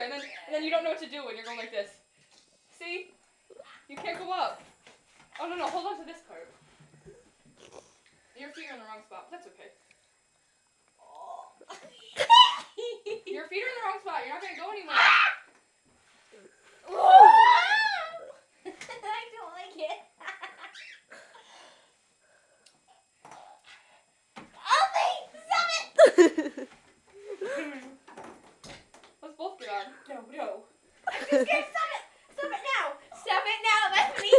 And then you don't know what to do when you're going like this. See? You can't go up. Oh, no, hold on to this part. Your feet are in the wrong spot, but that's okay. Your feet are in the wrong spot. You're not going to go anywhere. I don't like it. Let's both get on. No. I'm too scared. Stop it. Stop it now. Stop it now, Bethany.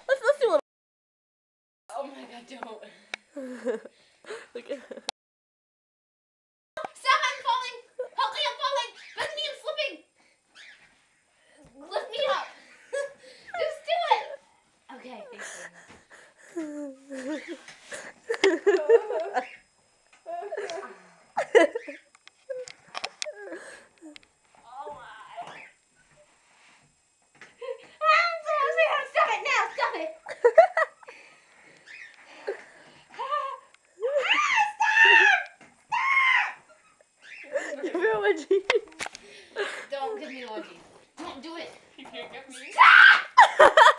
Let's do a Oh my god, don't. Look at Stop, I'm falling. Help me, I'm falling. Bethany, I'm slipping. Lift me up. Just do it. Okay, thanks Stop it now, stop it. Give her a wedgie. Don't give me the wedgie. Don't do it. You can't get me. Stop!